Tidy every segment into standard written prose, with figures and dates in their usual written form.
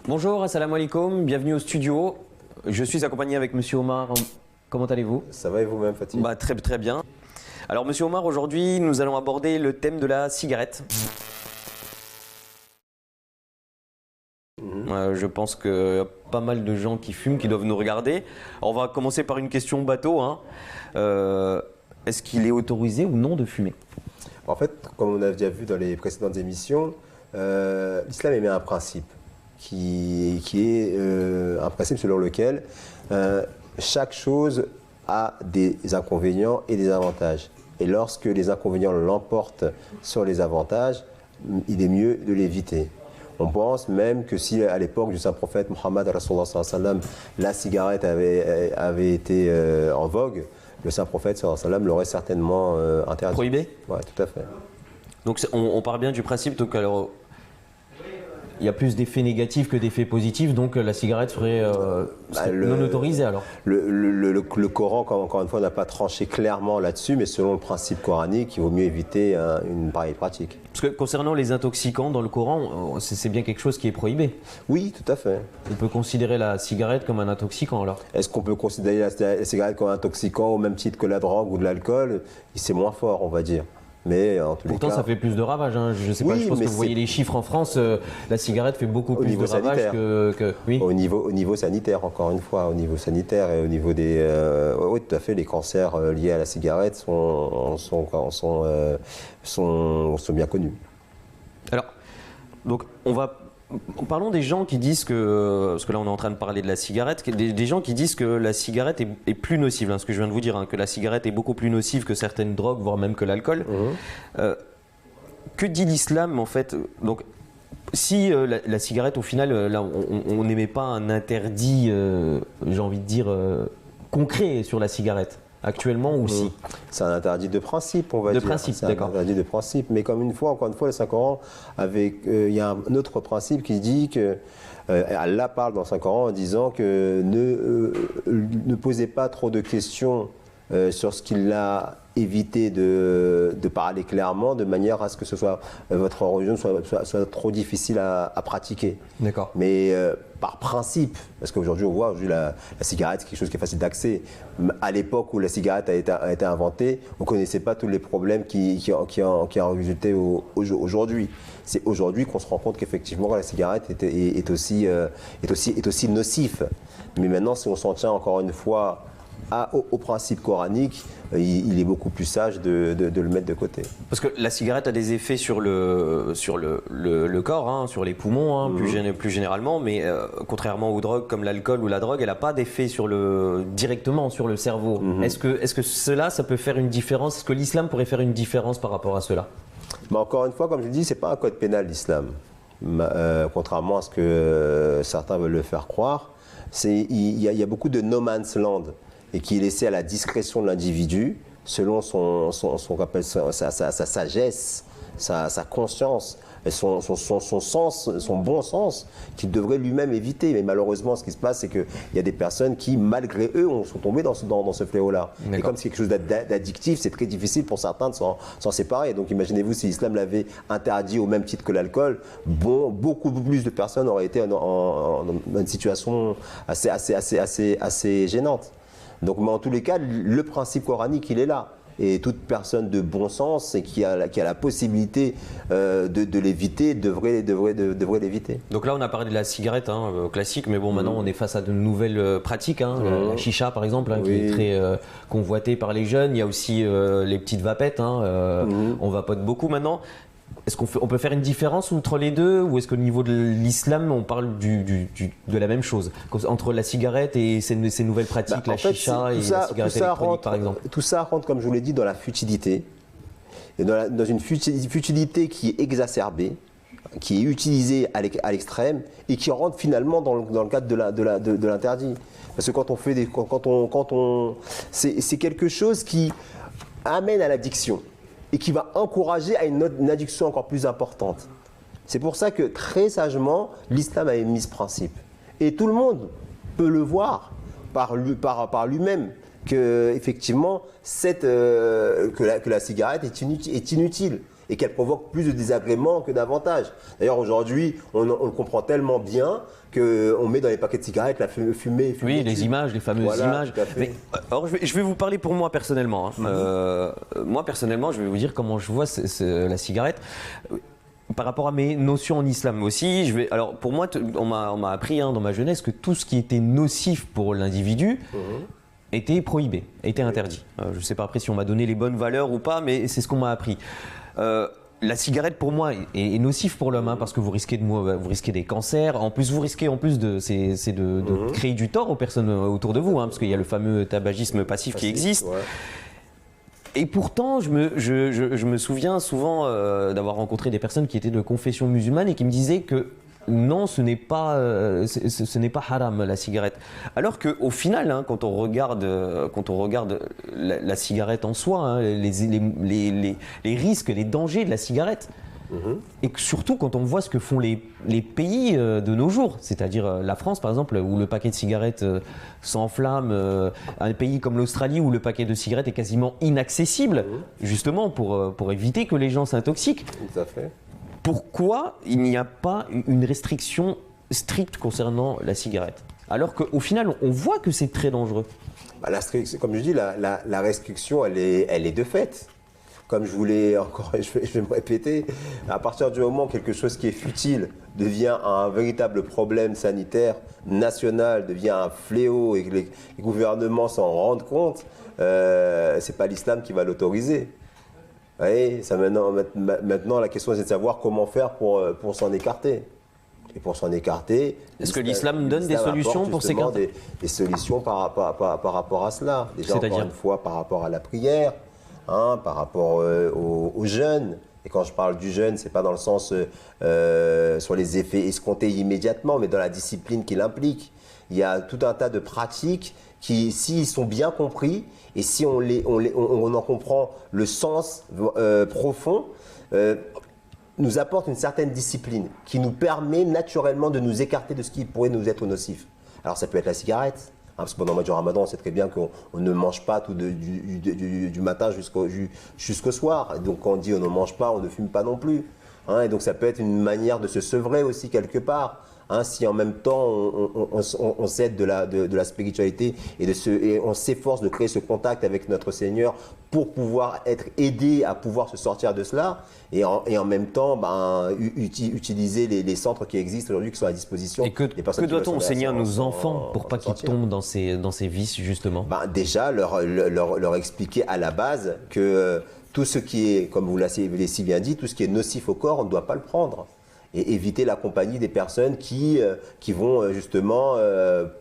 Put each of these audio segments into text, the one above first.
Bonjour, assalamu alaikum, bienvenue au studio. Je suis accompagné avec Monsieur Omar. Comment allez-vous? Ça va et vous-même, Fatih? Très très bien. Alors Monsieur Omar, aujourd'hui nous allons aborder le thème de la cigarette. Je pense qu'il y a pas mal de gens qui fument, qui doivent nous regarder. Alors, on va commencer par une question bateau. Est-ce qu'il est autorisé ou non de fumer? En fait, comme on a déjà vu dans les précédentes émissions, l'islam émet un principe qui est un principe selon lequel chaque chose a des inconvénients et des avantages. Et lorsque les inconvénients l'emportent sur les avantages, il est mieux de l'éviter. On pense même que si à l'époque du saint prophète Mohammed, la cigarette avait été en vogue, le saint prophète l'aurait certainement interdit. Prohibé? Oui, tout à fait. Donc on part bien du principe, donc alors il y a plus d'effets négatifs que d'effets positifs, donc la cigarette serait non autorisée alors. Le Coran, encore une fois, n'a pas tranché clairement là-dessus, mais selon le principe coranique, il vaut mieux éviter une pareille pratique. Parce que concernant les intoxicants dans le Coran, c'est bien quelque chose qui est prohibé. Oui, tout à fait. On peut considérer la cigarette comme un intoxicant alors? Est-ce qu'on peut considérer la cigarette comme un intoxicant au même titre que la drogue ou de l'alcool? C'est moins fort, on va dire. Mais en tous les Pourtant, cas, ça fait plus de ravages. Je sais pas, je pense que vous voyez les chiffres en France, la cigarette fait beaucoup plus de ravages que... Oui. Au niveau sanitaire, encore une fois, au niveau sanitaire et au niveau des... oui, tout à fait, les cancers liés à la cigarette sont bien connus. Alors, donc, parlons des gens qui disent que, parce que là on est en train de parler de la cigarette, des gens qui disent que la cigarette est plus nocive, ce que je viens de vous dire, que la cigarette est beaucoup plus nocive que certaines drogues, voire même que l'alcool. Que dit l'islam en fait? Donc, si la cigarette au final, là on n'émet pas un interdit, j'ai envie de dire, concret sur la cigarette actuellement ou si? C'est un interdit de principe, on va dire. De principe, d'accord. C'est un interdit de principe. Mais comme encore une fois, le Saint-Coran, il y a un autre principe qui dit que Allah parle dans le Saint-Coran en disant que ne posez pas trop de questions sur ce qu'il a évité de parler clairement, de manière à ce que votre religion soit trop difficile à pratiquer. D'accord. Mais par principe, parce qu'aujourd'hui on voit la cigarette, c'est quelque chose qui est facile d'accès. À l'époque où la cigarette a été inventée, on ne connaissait pas tous les problèmes qui en résulté aujourd'hui. C'est aujourd'hui qu'on se rend compte qu'effectivement la cigarette est aussi nocif. Mais maintenant, si on s'en tient encore une fois au principe coranique, il est beaucoup plus sage de le mettre de côté. Parce que la cigarette a des effets sur le corps, sur les poumons, plus généralement, mais contrairement aux drogues comme l'alcool ou la drogue, elle n'a pas d'effet directement sur le cerveau. Est-ce que cela, ça peut faire une différence? Est-ce que l'islam pourrait faire une différence par rapport à cela? Encore une fois, comme je le dis, ce n'est pas un code pénal, l'islam. Contrairement à ce que certains veulent le faire croire, il y a beaucoup de no man's land et qui est laissé à la discrétion de l'individu selon sa sagesse, sa conscience, et son sens, son bon sens, qu'il devrait lui-même éviter. Mais malheureusement, ce qui se passe, c'est qu'il y a des personnes qui, malgré eux, sont tombées dans ce fléau-là. Et comme c'est quelque chose d'addictif, c'est très difficile pour certains de s'en séparer. Donc imaginez-vous si l'islam l'avait interdit au même titre que l'alcool, beaucoup plus de personnes auraient été dans une situation assez gênante. Donc, mais en tous les cas, le principe coranique, il est là. Et toute personne de bon sens et qui a la possibilité de l'éviter devrait l'éviter. Donc là, on a parlé de la cigarette classique, mais bon, maintenant on est face à de nouvelles pratiques. La chicha, par exemple, qui est très convoitée par les jeunes. Il y a aussi les petites vapettes. On vapote beaucoup maintenant. Est-ce qu'on peut faire une différence entre les deux, ou est-ce qu'au niveau de l'islam, on parle de la même chose entre la cigarette et ces nouvelles pratiques, la chicha et la cigarette électronique, par exemple? Tout ça rentre, comme je vous l'ai dit, dans la futilité, et dans une futilité qui est exacerbée, qui est utilisée à l'extrême et qui rentre finalement dans le cadre de l'interdit. Parce que quand on fait c'est quelque chose qui amène à l'addiction et qui va encourager à une addiction encore plus importante. C'est pour ça que très sagement, l'islam a émis ce principe. Et tout le monde peut le voir par lui-même que effectivement que la cigarette est inutile et qu'elle provoque plus de désagréments que d'avantages. D'ailleurs, aujourd'hui, on le comprend tellement bien qu'on met dans les paquets de cigarettes la fumée. Oui, les images, les fameuses images. Tout à fait. Mais, alors, je vais vous parler pour moi personnellement. Moi, personnellement, je vais vous dire comment je vois la cigarette. Par rapport à mes notions en islam aussi, alors pour moi, on m'a appris dans ma jeunesse que tout ce qui était nocif pour l'individu était prohibé, était interdit. Je ne sais pas après si on m'a donné les bonnes valeurs ou pas, mais c'est ce qu'on m'a appris. La cigarette pour moi est nocive pour l'homme parce que vous risquez des cancers. En plus, de créer du tort aux personnes autour de vous, parce qu'il y a le fameux tabagisme passif qui existe. Ouais. Et pourtant, je me souviens souvent d'avoir rencontré des personnes qui étaient de confession musulmane et qui me disaient que non, ce n'est pas haram la cigarette. Alors qu'au final, quand on regarde la cigarette en soi, les risques, les dangers de la cigarette, et que surtout quand on voit ce que font les pays de nos jours, c'est-à-dire la France par exemple, où le paquet de cigarettes s'enflamme, un pays comme l'Australie où le paquet de cigarettes est quasiment inaccessible, justement pour éviter que les gens s'intoxiquent. Tout à fait. Pourquoi il n'y a pas une restriction stricte concernant la cigarette? Alors qu'au final, on voit que c'est très dangereux. Comme je dis, la restriction, elle est de fait. Comme je voulais encore, je vais me répéter, à partir du moment où quelque chose qui est futile devient un véritable problème sanitaire national, devient un fléau et que les gouvernements s'en rendent compte, c'est pas l'islam qui va l'autoriser. Oui, maintenant, la question c'est de savoir comment faire pour s'en écarter. Et pour s'en écarter, est-ce que l'islam donne des solutions pour s'écarter? Des solutions par rapport à cela. Déjà, encore une fois, par rapport à la prière, par rapport aux jeûnes. Et quand je parle du jeûne, ce n'est pas dans le sens sur les effets escomptés immédiatement, mais dans la discipline qu'il implique. Il y a tout un tas de pratiques qui, s'ils sont bien compris, et si on en comprend le sens profond, nous apportent une certaine discipline qui nous permet naturellement de nous écarter de ce qui pourrait nous être nocif. Alors ça peut être la cigarette, parce que pendant le mois du Ramadan, on sait très bien qu'on ne mange pas du matin jusqu'au soir. Et donc quand on dit on ne mange pas, on ne fume pas non plus. Et donc ça peut être une manière de se sevrer aussi quelque part. Si en même temps on s'aide de la spiritualité et on s'efforce de créer ce contact avec notre Seigneur pour pouvoir être aidé à pouvoir se sortir de cela et en même temps utiliser les centres qui existent aujourd'hui qui sont à disposition. Et que doit-on enseigner à nos enfants pour pas qu'ils tombent dans ces vices justement? Déjà leur expliquer à la base que tout ce qui est, comme vous l'avez si bien dit, tout ce qui est nocif au corps, on ne doit pas le prendre. Et éviter la compagnie des personnes qui vont justement,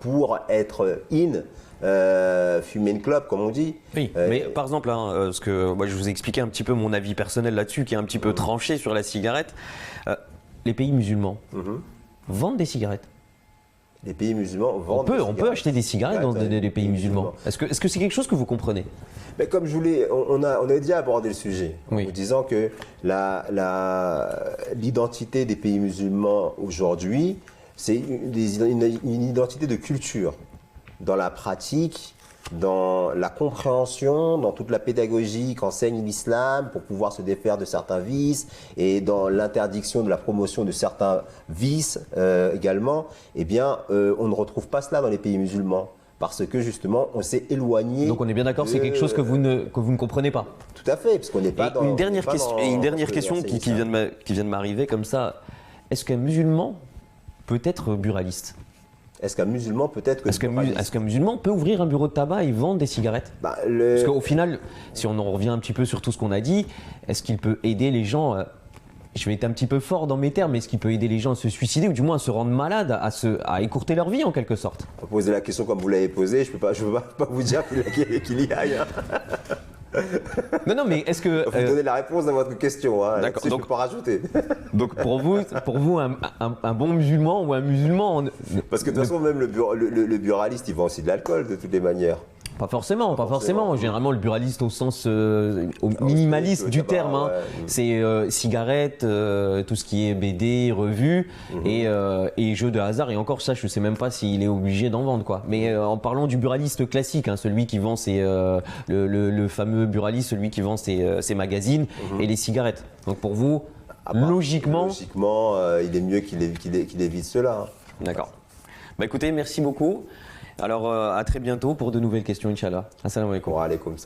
pour être fumer une clope, comme on dit. Oui, mais par exemple, parce que moi, je vous ai expliqué un petit peu mon avis personnel là-dessus, qui est un petit peu tranché sur la cigarette. Les pays musulmans vendent des cigarettes. Les pays musulmans vendent des cigarettes. On peut acheter des cigarettes dans des pays musulmans. Est-ce que c'est quelque chose que vous comprenez? Mais comme je voulais, on a déjà abordé le sujet en vous disant que l'identité des pays musulmans aujourd'hui, c'est une identité de culture, dans la pratique, dans la compréhension, dans toute la pédagogie qu'enseigne l'islam pour pouvoir se défaire de certains vices et dans l'interdiction de la promotion de certains vices également, on ne retrouve pas cela dans les pays musulmans. Parce que justement, on s'est éloigné. Donc on est bien d'accord, c'est quelque chose que vous ne comprenez pas. Tout à fait, parce qu'on n'est pas dans. Une dernière question qui vient de m'arriver comme ça. Est-ce qu'un musulman peut être buraliste? Est-ce qu'un musulman peut être buraliste? Est-ce qu'un musulman peut ouvrir un bureau de tabac et vendre des cigarettes? Parce qu'au final, si on en revient un petit peu sur tout ce qu'on a dit, est-ce qu'il peut aider les gens? Je vais être un petit peu fort dans mes termes, mais est-ce qu'il peut aider les gens à se suicider ou du moins à se rendre malades, à écourter leur vie en quelque sorte? Pour poser la question comme vous l'avez posée, je peux pas vous dire qu'il y aille. Non, mais est-ce que... Vous donnez la réponse à votre question, d'accord, donc je ne peux pas rajouter. Donc pour vous un bon musulman ou un musulman... Parce que de toute façon, même le buraliste, il vend aussi de l'alcool de toutes les manières. Pas forcément, pas forcément. Généralement, le buraliste au sens au minimaliste du terme, hein. C'est cigarettes, tout ce qui est BD, revues et jeux de hasard. Et encore ça, je ne sais même pas s'il est obligé d'en vendre, quoi. Mais en parlant du buraliste classique, hein, celui qui vend le fameux buraliste, celui qui vend ses magazines et les cigarettes. Donc pour vous, logiquement, il est mieux qu'il évite cela. D'accord. Bah écoutez, merci beaucoup. Alors à très bientôt pour de nouvelles questions, Inch'Allah. Assalamu alaikum. Wa alaykoum salam.